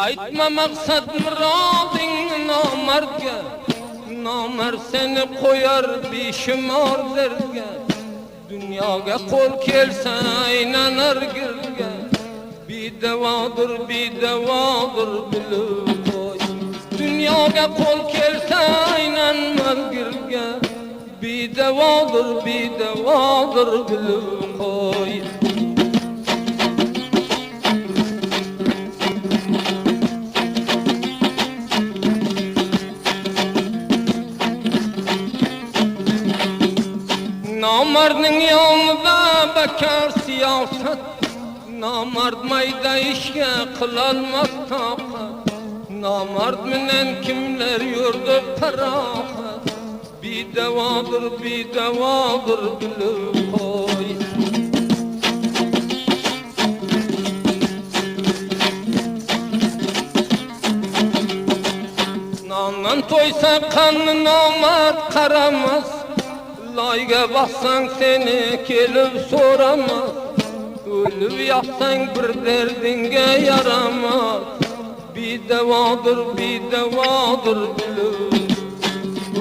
Aytma maksat muradin namardga, namard seni koyar bişimar derge. Dünyaga kol kelsa aynanar girge, bidevadır bilib koy. Dünyaga kol kelsa aynanar girge, bidevadır bilib koy. Namardın yanında bekar siyaset, namard mayda işe kılalmaz takat. Namard menen kimler yurdu parahat, bidevadır bilib koy. Nandan toysa kanlı namard karamaz, layga bassan seni kelip soramaz. Ölüp yapsan bir derdinge yaramaz, bidevadır bilib.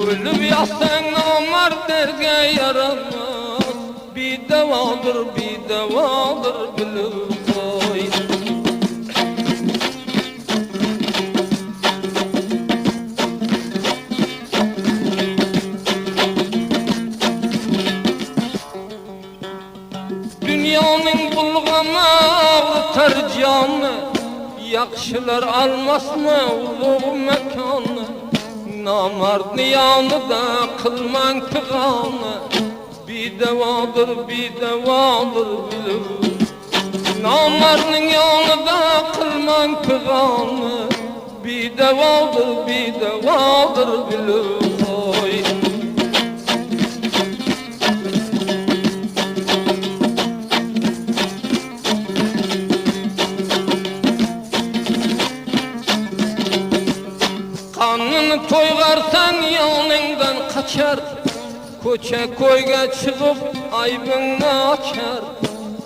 Ölüp yapsan namard derge yaramaz, bidevadır bilib koy. Dünyanın bulgama ağrıtar canı, yakşılar almasma uluğ mekanı. Namardni yanıda kılman tıganı, bidevadır bilib. Namardning yanıda kılman tıganı, bidevadır bilib koy. Kanını toygarsan yanından kaçar, koça koyga çıkıp aybını açar.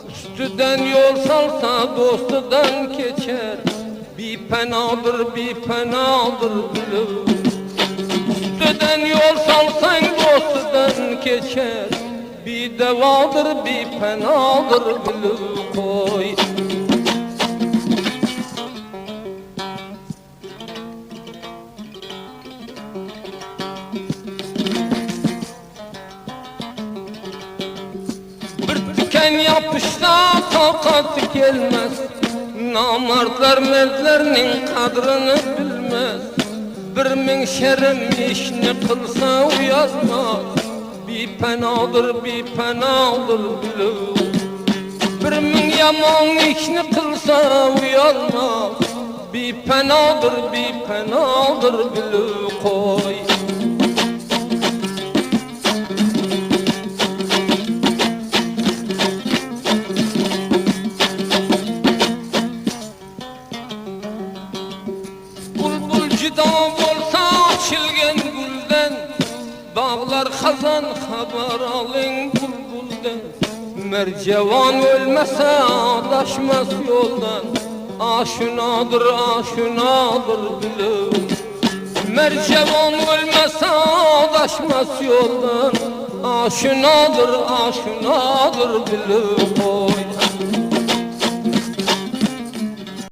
Üstüden yol salsa dostudan geçer, bipenadır bilib. Üstüden yol salsan dostudan geçer, bidevadır bilib koy. Yapışta takatı gelmez, namardlar merdlerinin kadrını bilmez. Bir min şerim işini kılsa uyazmaz, bipenadır bilib. Bir min yaman işini kılsa uyazmaz, bipenadır bilib koy. Cida bolsa açılgen gülden, bağlar hazan haber alın bulbulden. Mercevan ölmese adaşmaz yoldan, aşunadır bilib. Mercevan ölmese adaşmaz yoldan, aşunadır bilib koy.